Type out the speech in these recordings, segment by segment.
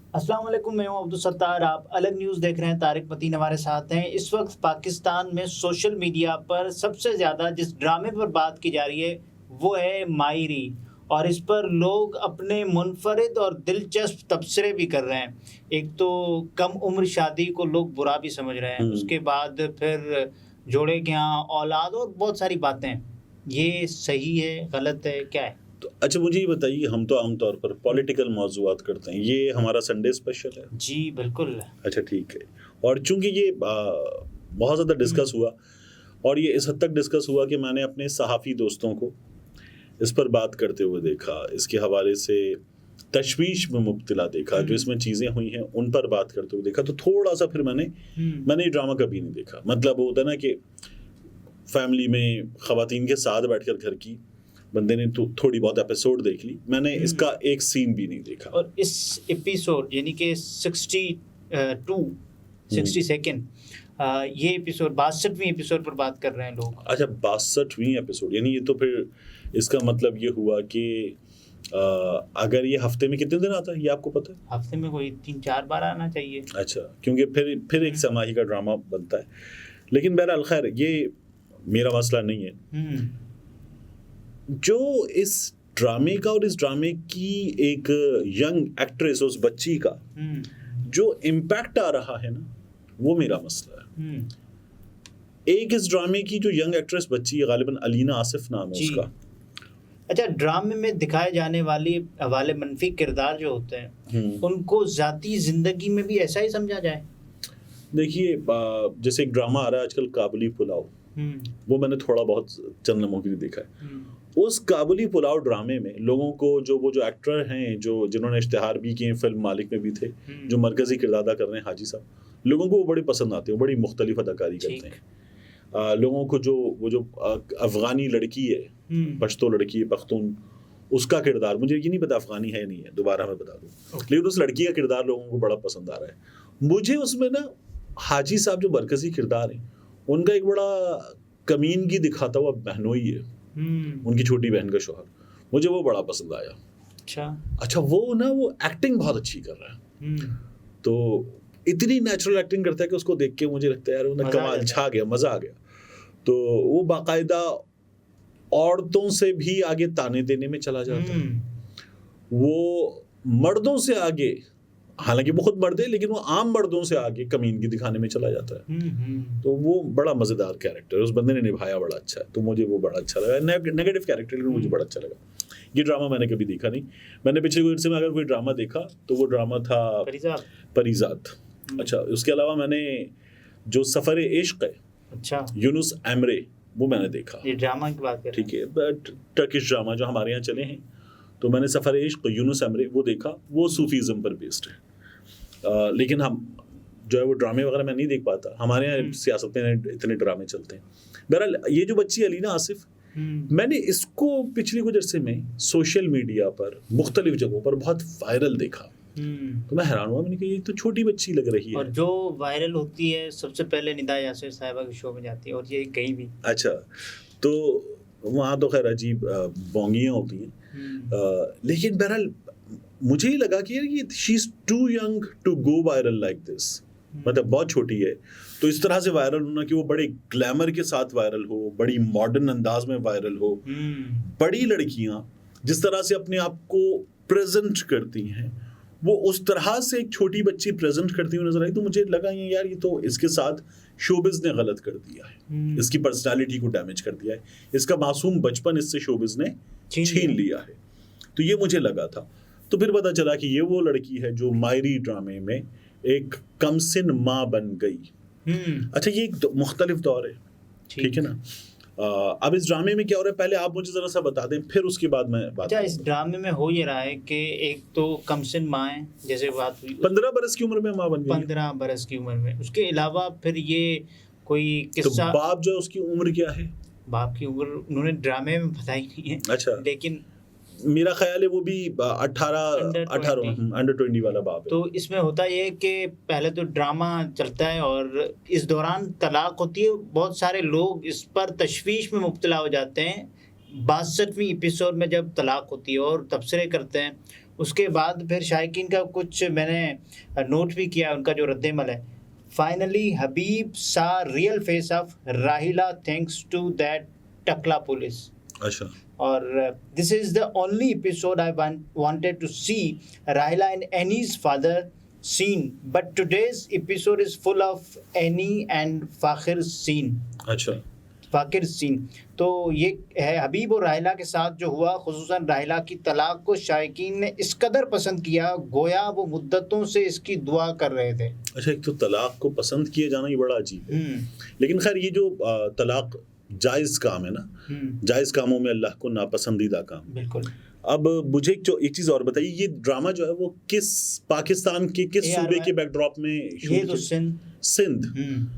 अस्सलाम वालेकुम, मैं हूं अब्दुल सत्तार। आप अलग न्यूज़ देख रहे हैं। तारिक मतीन हमारे साथ हैं। इस वक्त पाकिस्तान में सोशल मीडिया पर सबसे ज़्यादा जिस ड्रामे पर बात की जा रही है वो है मायरी, और इस पर लोग अपने मुनफरिद और दिलचस्प तबसरे भी कर रहे हैं। एक तो कम उम्र शादी को लोग बुरा भी समझ रहे हैं, उसके बाद फिर जोड़े के यहाँ औलाद और बहुत सारी बातें। ये सही है, गलत है, क्या है? तो अच्छा मुझे ये बताइए, हम तो आमतौर पर पॉलिटिकल मौज़ूआत करते हैं, ये हमारा संडे स्पेशल है? जी बिल्कुल। अच्छा ठीक है। और चूंकि ये बहुत ज़्यादा डिस्कस हुआ, और ये इस हद तक डिस्कस हुआ कि मैंने अपने सहाफ़ी दोस्तों को इस पर बात करते हुए देखा, इसके हवाले से तशवीश में मुब्तला देखा, जो इसमें चीज़ें हुई हैं उन पर बात करते हुए देखा, तो थोड़ा सा फिर मैंने ये ड्रामा कभी नहीं देखा। मतलब वो होता है ना कि फैमिली में ख़वातीन के साथ बैठकर घर की बंदे ने तो थोड़ी बहुत एपिसोड देख ली, मैंने इसका एक सीन भी नहीं देखा। और इस एपिसोड यानी कि 60 सेकेंड, ये एपिसोड 62वीं एपिसोड पर बात कर रहे हैं लोग। अच्छा 62वीं एपिसोड, यानी ये तो फिर इसका मतलब ये हुआ कि अगर ये हफ्ते में कितने दिन आता है, ये आपको पता है? हफ्ते में कोई 3-4 बार आना चाहिए। अच्छा, क्योंकि फिर एक समाही का ड्रामा बनता है। लेकिन बहरहाल खैर, ये मेरा मसला नहीं है। जो इस ड्रामे का और इस ड्रामे की एक यंग एक्ट्रेस, उस बच्ची का जो इम्पैक्ट आ रहा है ना, वो मेरा मसला है। एक इस ड्रामे की जो यंग एक्ट्रेस बच्ची है, गालिबन अलीना आसिफ नाम है उसका। अच्छा, ड्रामे में दिखाए जाने वाले मनफी किरदार जो होते हैं, उनको जाती जिंदगी में भी ऐसा ही समझा जाए? देखिए, जैसे एक ड्रामा आ रहा है आजकल, काबुली पुलाव, वो मैंने थोड़ा बहुत चंद लम्हों के लिए देखा है। उस काबुली पुलाव ड्रामे में लोगों को वो जो एक्टर हैं, जिन्होंने इश्तिहार भी किए, फिल्म मालिक में भी थे, जो मरकजी किरदार अदा कर रहे हैं हाजी साहब, लोगों को वो बड़ी पसंद आते हैं, बड़ी मुख्तलिफ अदाकारी करते हैं। लोगों को जो अफगानी लड़की है, पश्तो लड़की है, पख्तून, उसका किरदार, मुझे ये नहीं पता अफगानी है या नहीं है, दोबारा मैं बता दूँ, लेकिन उस लड़की का किरदार लोगों को बड़ा पसंद आ रहा है। मुझे उसमें ना हाजी साहब जो मरकजी किरदार हैं, उनका एक बड़ा कमीनगी दिखाता हुआ बहनोई है, उनकी छोटी बहन का शौहर, मुझे वो बड़ा पसंद आया। अच्छा वो एक्टिंग बहुत अच्छी कर रहा है। तो इतनी नेचुरल एक्टिंग करता है कि उसको देख के मुझे लगता है यार उन्हें कमाल, छा गया, मजा आ गया। तो वो बाकायदा औरतों से भी आगे ताने देने में चला जाता है, वो मर्दों से आगे, हालांकि वो खुद मर्द है, लेकिन वो आम मर्दों से आगे कमीनगी दिखाने में चला जाता है। तो वो बड़ा मजेदार कैरेक्टर उस बंदे ने निभाया, बड़ा अच्छा है। तो मुझे वो बड़ा अच्छा लगा, नेगेटिव कैरेक्टर, लेकिन मुझे बड़ा अच्छा लगा। ये ड्रामा मैंने कभी देखा नहीं। मैंने पिछले कुछ दिन में अगर कोई ड्रामा देखा तो वो ड्रामा था परिजात। अच्छा, उसके अलावा मैंने जो सफर इश्क है, अच्छा, यूनुस एमरे, वो मैंने देखा। ये ड्रामा की बात कर, ठीक है, बट टर्किश ड्रामा जो हमारे यहाँ चले हैं, तो मैंने सफर इश्क यूनुस एमरे वो देखा। वो सूफीज़म पर बेस्ड है। लेकिन हम जो है वो ड्रामे वगैरह मैं नहीं देख पाता, हमारे यहाँ सियासत में इतने ड्रामे चलते हैं। बहरहाल ये जो बच्ची अलीना आसिफ, मैंने इसको पिछले कुछ अरसे में सोशल मीडिया पर मुख्तलिफ जगहों पर बहुत वायरल देखा। तो मैं हैरान हुआ, मैंने कहा ये तो छोटी बच्ची लग रही है। और जो वायरल होती है सबसे पहले निदा यासिर साहिबा के शो में जाती है, और ये कहीं भी। अच्छा, तो वहाँ तो खैर अजीब बोंगियाँ होती हैं। लेकिन बहरहाल मुझे ही लगा कि यार ये she is too young to go viral like this, मतलब बहुत छोटी है, तो इस तरह से वायरल होना कि वो बड़े ग्लैमर के साथ वायरल हो, बड़ी मॉडर्न अंदाज में वायरल हो। बड़ी लड़कियां जिस तरह से अपने आप को प्रेजेंट करती हैं, वो उस तरह से एक छोटी बच्ची प्रेजेंट करती हुई नजर आई। तो मुझे लगा यार ये तो इसके साथ शोबिज ने गलत कर दिया है, इसकी पर्सनालिटी को डैमेज कर दिया है, इसका मासूम बचपन इससे शोबिज ने छीन लिया है। तो ये मुझे लगा था। तो फिर पता चला कि ये वो लड़की है जो मायरी ड्रामे में एक कमसिन माँ बन गई। अच्छा, ये एक मुख्तलिफ दौर है, ठीक है ना। अब इस ड्रामे में क्या हो रहा है, पहले आप मुझे जरा सा बता दें, फिर उसके बाद मैं बात। अच्छा, इस ड्रामे में हो ये रहा है कि एक तो कमसिन माँ है, जैसे बात हुई 15 बरस की उम्र में माँ बन गई, 15 बरस की उम्र में। उसके अलावा फिर ये कोई किस्सा, तो बाप जो है उसकी उम्र क्या है? बाप की उम्र उन्होंने ड्रामे में बताई नहीं है। अच्छा, लेकिन मेरा ख्याल है वो भी 18 अंडर 20 वाला बाप है। तो इसमें होता ये है कि पहले तो ड्रामा चलता है और इस दौरान तलाक होती है। बहुत सारे लोग इस पर तशवीश में मुब्तला हो जाते हैं। 62वीं एपिसोड में जब तलाक होती है और तबसरे करते हैं, उसके बाद फिर शायकीन का कुछ मैंने नोट भी किया, उनका जो रद्देमल है। फाइनली हबीब सा real face of Rahila thanks to that टकला पुलिस। अच्छा। और this is the only episode I wanted to see Rahila and Annie's father scene, but today's episode is full of Annie and Fakhir scene. अच्छा, फाकिर सीन। तो ये है हबीब और राहिला के साथ जो हुआ, खुसूसन राहिला की तलाक को शायकीन ने इस कदर पसंद किया गोया वो मुद्दतों से इसकी दुआ कर रहे थे। अच्छा, एक तो तलाक को पसंद किए जाना ये बड़ा अजीब है। लेकिन खैर ये जो तलाक जायज काम है ना, जायज कामों में अल्लाह को नापसंदीदा काम। बिल्कुल। अब मुझे एक चीज और बताइए, ये ड्रामा जो है वो किस पाकिस्तान के किस सूबे के बैकड्रॉप में शूट? ये तो सिंध।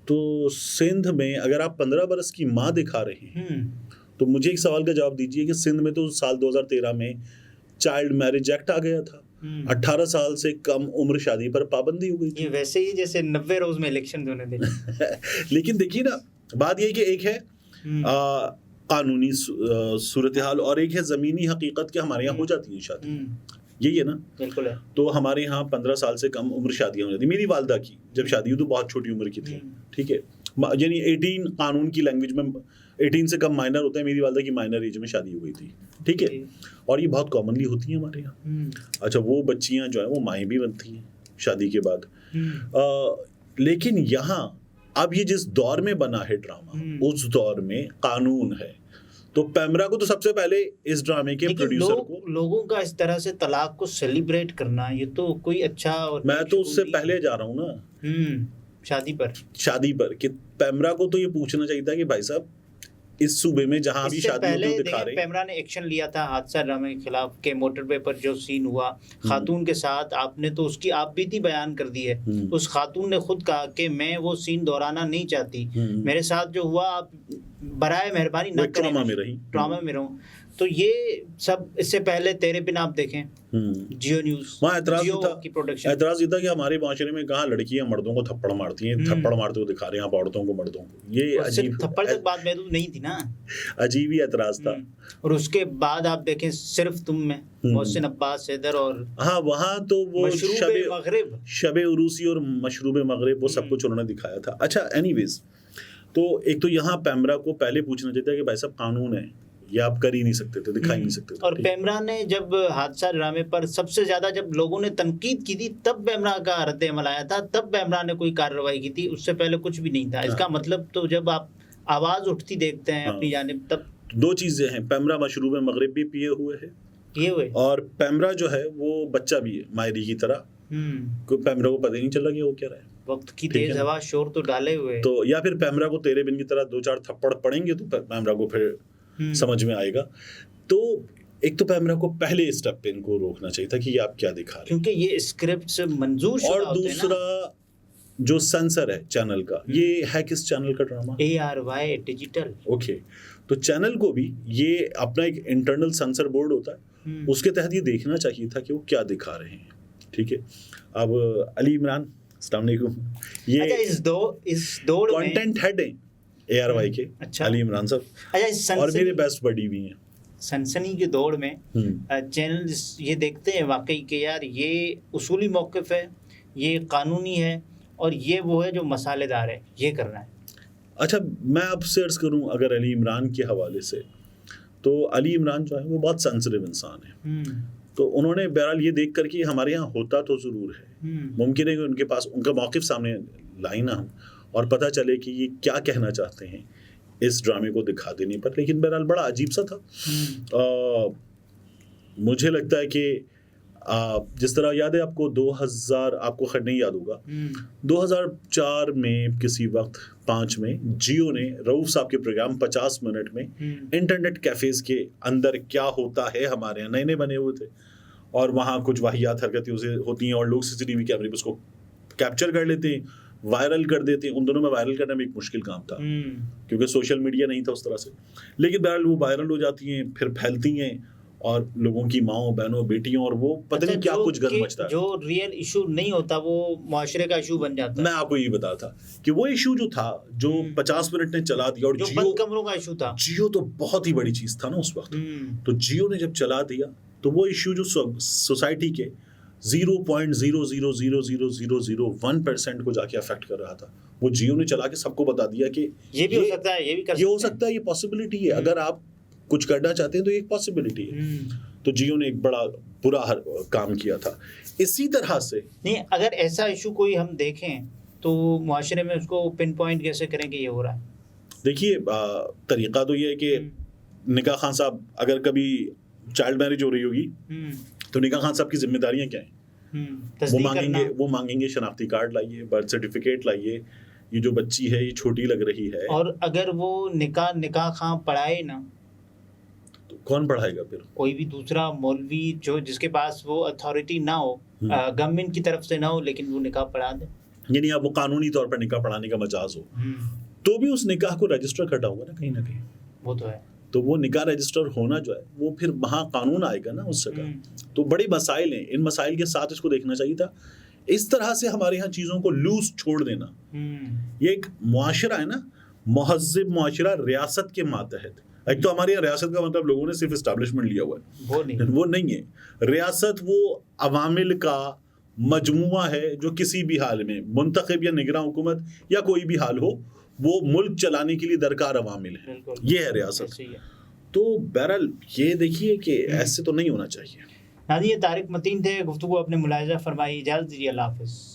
तो सिंध में अगर आप 15 बरस की माँ दिखा रहे हैं तो मुझे एक सवाल का जवाब दीजिए कि सिंध में तो साल 2013 में चाइल्ड मैरिज एक्ट आ गया था। 18 साल से कम उम्र शादी पर पाबंदी हो गई थी। ये वैसे ही जैसे 90 रोज में इलेक्शन होने थे। लेकिन देखिए ना, बात यही कि एक है कानूनी सूरत हाल और एक है ज़मीनी हकीकत कि हमारे यहाँ हो जाती है शादी। यही है ना? बिल्कुल है। तो हमारे यहाँ 15 साल से कम उम्र शादियाँ हो जाती। मेरी वालदा की जब शादी हुई तो बहुत छोटी उम्र की थी, ठीक है, यानी 18 कानून की लैंग्वेज में 18 से कम माइनर होता है। मेरी वालदा की माइनर एज में शादी हो गई थी, ठीक है, और ये बहुत कॉमनली होती है हमारे यहाँ। अच्छा, वो बच्चियाँ जो है वो माएँ भी बनती हैं शादी के बाद। लेकिन यहाँ अब ये जिस दौर में बना है ड्रामा, उस दौर में कानून है। तो पैमरा को तो सबसे पहले इस ड्रामे के प्रोड्यूसर को लोगों का इस तरह से तलाक को सेलिब्रेट करना, ये तो कोई अच्छा और मैं तो उससे पहले जा रहा हूँ ना शादी पर कि पैमरा को तो ये पूछना चाहिए था कि भाई साहब इस सूबे में जहां भी शादी होती है दिखा रहे। पैमरा ने एक्शन लिया था हादसा ड्रामे के खिलाफ के मोटरवे पर जो सीन हुआ खातून के साथ, आपने तो उसकी आप बीती बयान कर दी है। उस खातून ने खुद कहा कि मैं वो सीन दोहराना नहीं चाहती, मेरे साथ जो हुआ आप बराए मेहरबानी न करें, ट्रॉमा में रहूं। तो ये सब इससे पहले तेरे बिना आप देखें जियो न्यूज़, वहाँ एतराज ये था कि हमारे माशरे में कहाँ लड़कियां मर्दों को थप्पड़ मारती हैं, थप्पड़ मारते हुए दिखा रहे हैं आप औरतों को मर्दों को। ये अजीब थप्पड़ तक बात महदूद नहीं थी ना, अजीब ही एतराज था। और उसके बाद आप देखें सिर्फ तुम में मोहसिन अब्बास हैदर और हाँ वहाँ तो वो शबे उरूसी और मशरूब मगरिब वो सब कुछ उन्होंने दिखाया था। अच्छा, एनीवेज, तो एक तो यहाँ पैमरा को पहले पूछना चाहिए था कि भाई साहब कानून है, ये आप कर ही नहीं सकते थे, दिखा ही नहीं सकते थे। और पैमरा ने जब हादसा ड्रामे पर सबसे ज्यादा जब लोगों ने तनकीद की थी तब पैमरा का रद्द अमल आया था, तब पैमरा ने कोई कार्रवाई की थी, उससे पहले कुछ भी नहीं था। इसका मतलब तो जब आप आवाज उठती देखते हैं अपनी जानिब तब दो चीजें हैं, पैमरा मशरूब मगरिब भी पिए हुए और पैमरा जो है वो बच्चा भी है मायरी की तरह। पैमरा को पता ही नहीं चला कि वो क्या रहा है, वक्त की तेज हवा शोर तो डाले हुए। तो या फिर पैमरा को तेरे बिन की तरह 2-4 थप्पड़ पड़ेंगे तो पैमरा को फिर समझ में आएगा। तो एक तो पैमरा को पहले स्टेप पे इनको रोकना चाहिए था कि ये आप क्या दिखा रहे हैं, क्योंकि ये स्क्रिप्ट से मंजूर शुदा और दूसरा जो सेंसर है चैनल का, ये है किस चैनल का ड्रामा? ARY digital. ओके, तो चैनल को भी ये अपना एक इंटरनल सेंसर बोर्ड होता है, उसके तहत ये देखना चाहिए था कि वो क्या दिखा रहे हैं, ठीक है। अब अली इमरान, अस्सलाम वालेकुम, ये इस दौड़ में कंटेंट हेड हैं ARY के। अच्छा, अली इमरान साहब, अच्छा, और मेरे बेस्ट बडी भी हैं। सनसनी की दौड़ में चैनल ये देखते हैं वाकई कि यार ये उसूली मौक़िफ़ है, ये कानूनी है और ये वो है जो मसालेदार है, ये करना है। अच्छा, मैं अब सर्च करूं अगर अली इमरान के हवाले से, तो अली इमरान जो है वो बहुत सेंसिटिव इंसान है। तो उन्होंने बहरहाल ये देख कर कि हमारे यहाँ होता तो ज़रूर है, मुमकिन है कि उनके पास उनका मौक़िफ़ सामने लाई ना हम और पता चले कि ये क्या कहना चाहते हैं इस ड्रामे को दिखा देने पर। लेकिन बहरहाल बड़ा अजीब सा था। मुझे लगता है कि जिस तरह याद है आपको 2000, आपको खैर नहीं याद होगा, 2004 में किसी वक्त 5 में जियो ने रऊफ साहब के प्रोग्राम 50 मिनट में इंटरनेट कैफेज के अंदर क्या होता है हमारे यहाँ नए बने हुए थे और वहाँ कुछ वाहियात हरकतें होती हैं और लोग CCTV कैमरे पर उसको कैप्चर कर लेते हैं, वायरल कर देते हैं। उन दोनों में वायरल करना भी एक मुश्किल काम था क्योंकि सोशल मीडिया नहीं था उस तरह से। लेकिन बहरहाल वो वायरल हो जाती हैं, फिर फैलती हैं और लोगों की माओं बहनों बेटियों और वो पता नहीं क्या कुछ गंद मचता है। जो रियल इशू नहीं होता वो मुआशरे का इशू बन जाता है। मैं आपको ये बता था कि वो इशू जो था जो 50 मिनट ने चला दिया, और जो बंद कमरों का इशू था, जियो तो बहुत ही बड़ी चीज था ना उस वक्त। तो जियो ने जब चला दिया तो वो इश्यू जो सोसाइटी के 0.000001% को जाके अफेक्ट कर रहा था, वो जियो ने चला के सबको बता दिया कि ये भी हो सकता है, ये भी कर ये हो सकता है, ये पॉसिबिलिटी है, अगर आप कुछ करना चाहते हैं तो एक पॉसिबिलिटी है। तो जियो ने एक बड़ा बुरा काम किया था। इसी तरह से नहीं, अगर ऐसा इशू कोई हम देखें तो मुआशरे में उसको पिन पॉइंट कैसे करें कि ये हो रहा है? देखिए, तरीका तो ये है कि निकाह खान साहब, अगर कभी चाइल्ड मैरिज हो रही होगी तो निकाह खान साहब की जिम्मेदारियां क्या हैं? वो मांगेंगे शनाख्ती कार्ड लाइए, बर्थ सर्टिफिकेट लाइए, ये जो बच्ची है ये छोटी लग रही है। और अगर वो निकाह खां पढ़ाए ना तो कौन पढ़ाएगा फिर? कोई भी दूसरा मौलवी जो जिसके पास वो अथॉरिटी ना हो, गवर्नमेंट की तरफ से ना हो, लेकिन वो निकाह पढ़ा दे, यानी अब वो कानूनी तौर पर निकाह पढ़ाने का मजाज हो, तो भी उस निकाह को रजिस्टर करना होगा ना कहीं। वो तो है। तो वो निकाह रजिस्टर होना जो है वो फिर वहाँ कानून आएगा ना उस जगह। तो बड़ी मसाइल हैं, इन मसाइल के साथ इसको देखना चाहिए था। इस तरह से हमारे यहाँ चीज़ों को लूज छोड़ देना, ये एक मुआशरा है ना, महज़िब मुआशरा रियासत के मातहत। एक तो हमारे यहाँ रियासत का मतलब लोगों ने सिर्फ इस्टेब्लिशमेंट लिया हुआ है, वो नहीं है। रियासत वो अवामिल का मजमुआ है जो किसी भी हाल में मुंतखब या निगरान हुकूमत या कोई भी हाल हो, वो मुल्क चलाने के लिए दरकार अवामिल है, ये है रियासत। तो बहरहाल ये देखिए कि ऐसे तो नहीं होना चाहिए। नाज़रीन, ये तारिक मतीन थे, गुफ्तगू अपने मुलाहिज़ा फरमाई। इजाज़त दीजिए, अल्लाह हाफ़िज़।